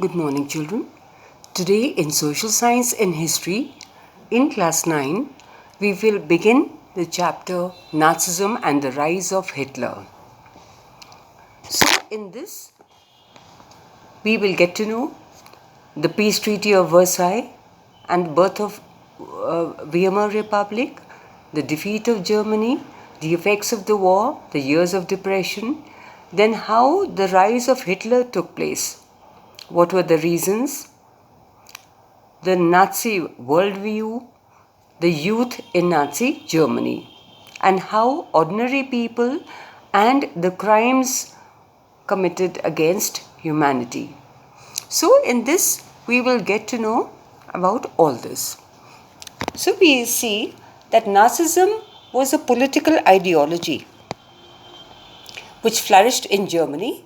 Good morning, children. Today in Social Science and History, in class 9, we will begin the chapter Nazism and the Rise of Hitler. So, in this, we will get to know the Peace Treaty of Versailles and birth of Weimar Republic, the defeat of Germany, the effects of the war, the years of depression, then how the rise of Hitler took place. What were the reasons? The Nazi worldview, the youth in Nazi Germany, and how ordinary people and the crimes committed against humanity. So, in this, we will get to know about all this. So, we see that Nazism was a political ideology which flourished in Germany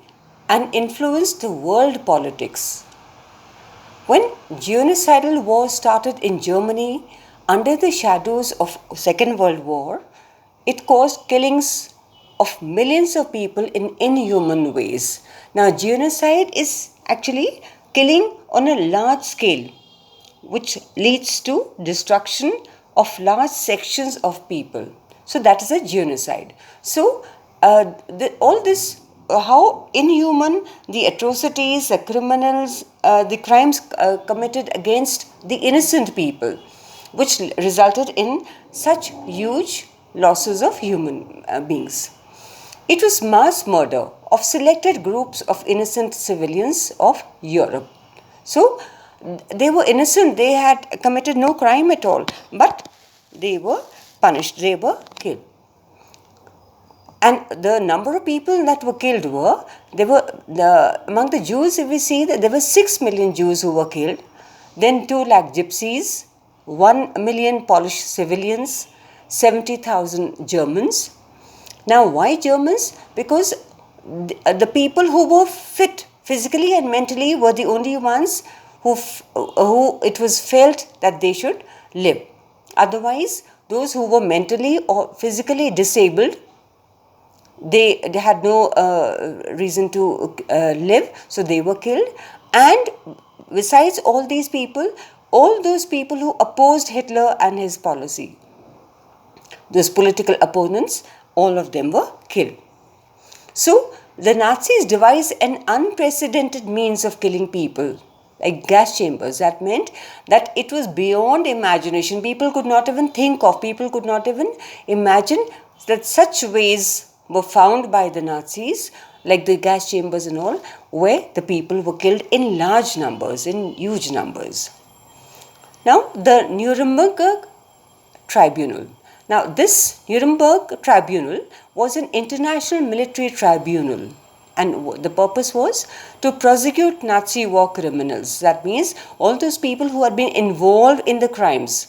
and influenced the world politics. When genocidal war started in Germany under the shadows of Second World War, it caused killings of millions of people in inhuman ways. Now, genocide is actually killing on a large scale, which leads to destruction of large sections of people. So that is a genocide. So all this, how inhuman the atrocities, the criminals, the crimes committed against the innocent people, which resulted in such huge losses of human beings. It was mass murder of selected groups of innocent civilians of Europe. So, they were innocent, they had committed no crime at all, but they were punished, they were killed. And the number of people that were killed among the Jews, if we see that there were 6 million Jews who were killed, then 2 lakh gypsies, 1 million Polish civilians, 70,000 Germans. Now, why Germans? Because the people who were fit physically and mentally were the only ones who it was felt that they should live. Otherwise, those who were mentally or physically disabled, they had no reason to live, so they were killed. And besides all these people, all those people who opposed Hitler and his policy, those political opponents, all of them were killed. So, the Nazis devised an unprecedented means of killing people, like gas chambers. That meant that it was beyond imagination. People could not even think of, people could not even imagine that such ways were found by the Nazis, like the gas chambers and all, where the people were killed in large numbers, in huge numbers. Now, the Nuremberg Tribunal. Now, this Nuremberg Tribunal was an international military tribunal, and the purpose was to prosecute Nazi war criminals. That means all those people who had been involved in the crimes,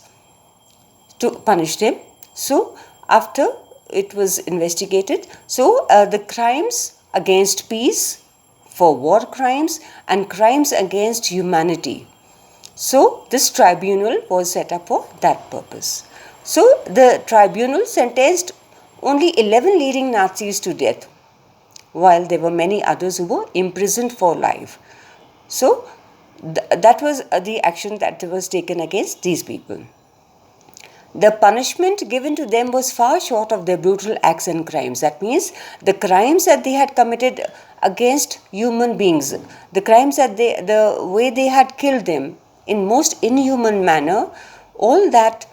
to punish them. So, after it was investigated, so the crimes against peace, for war crimes, and crimes against humanity. So, this tribunal was set up for that purpose. So, the tribunal sentenced only 11 leading Nazis to death, while there were many others who were imprisoned for life. So, that was the action that was taken against these people. The punishment given to them was far short of their brutal acts and crimes. That means the crimes that they had committed against human beings, the crimes that the way they had killed them in most inhuman manner, all that,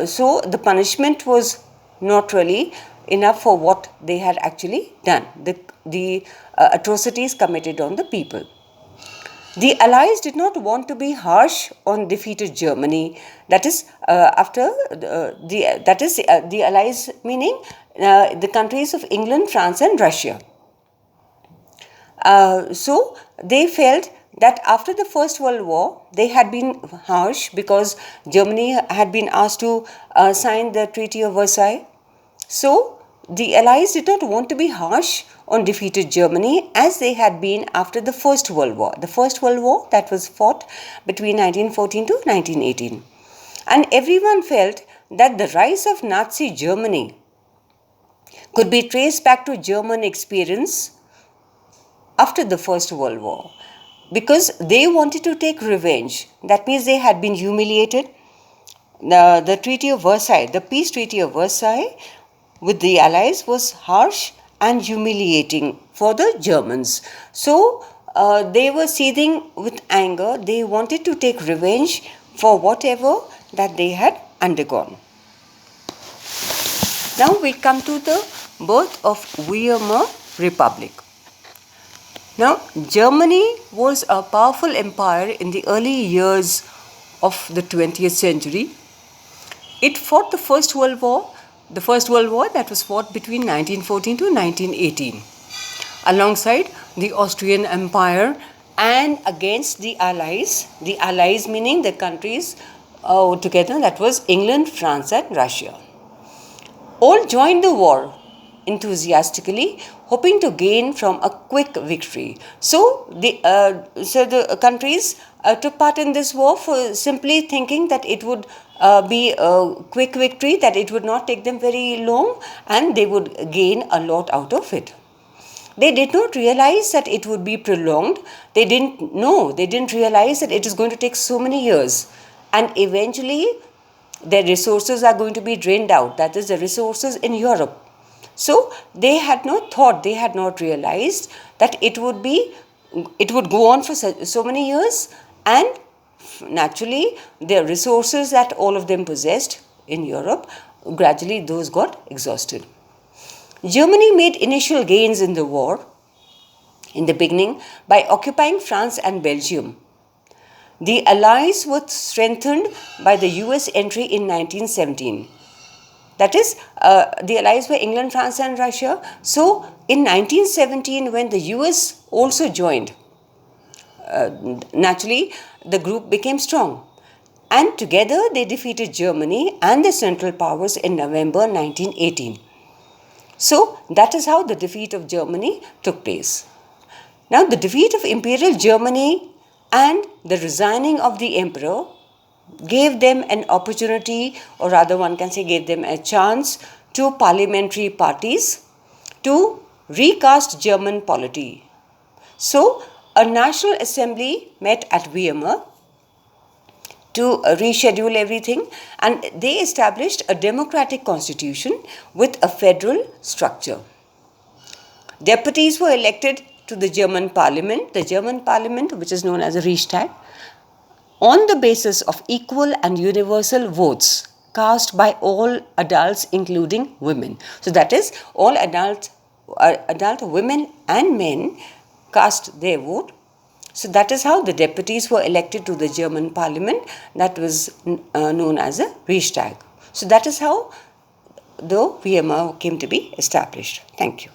so the punishment was not really enough for what they had actually done, the atrocities committed on the people. The Allies did not want to be harsh on defeated Germany. That is, the Allies meaning the countries of England, France, and Russia. So they felt that after the First World War, they had been harsh because Germany had been asked to sign the Treaty of Versailles. So the Allies did not want to be harsh on defeated Germany as they had been after the First World War. The First World War that was fought between 1914 to 1918. And everyone felt that the rise of Nazi Germany could be traced back to German experience after the First World War. because they wanted to take revenge. That means they had been humiliated. The Treaty of Versailles, the peace treaty of Versailles with the Allies was harsh and humiliating for the Germans. So they were seething with anger. They wanted to take revenge for whatever that they had undergone. Now we come to the birth of Weimar Republic. Now, Germany was a powerful empire in the early years of the 20th century. It fought the First World War that was fought between 1914 to 1918, alongside the Austrian Empire and against the Allies. The Allies meaning the countries together, that was England, France and Russia. All joined the war enthusiastically, hoping to gain from a quick victory. So the countries took part in this war for simply thinking that it would be a quick victory, that it would not take them very long and they would gain a lot out of it. They did not realize that it would be prolonged. They didn't realize that it is going to take so many years, and eventually their resources are going to be drained out, that is the resources in Europe. So they had not realized that it would go on for so many years, and naturally the resources that all of them possessed in Europe, gradually those got exhausted. Germany made initial gains in the war in the beginning by occupying France and Belgium. The Allies were strengthened by the US entry in 1917. That is, the Allies were England, France and Russia. So, in 1917, when the US also joined, naturally, the group became strong. And together, they defeated Germany and the Central Powers in November 1918. So, that is how the defeat of Germany took place. Now, the defeat of Imperial Germany and the resigning of the Emperor gave them an opportunity, or rather one can say gave them a chance, to parliamentary parties to recast German polity. So, a National Assembly met at Weimar to reschedule everything, and they established a democratic constitution with a federal structure. Deputies were elected to the German parliament, which is known as a Reichstag, on the basis of equal and universal votes cast by all adults, including women. So that is, all adult women and men cast their vote. So that is how the deputies were elected to the German parliament, that was known as a Reichstag. So that is how the Weimar came to be established. Thank you.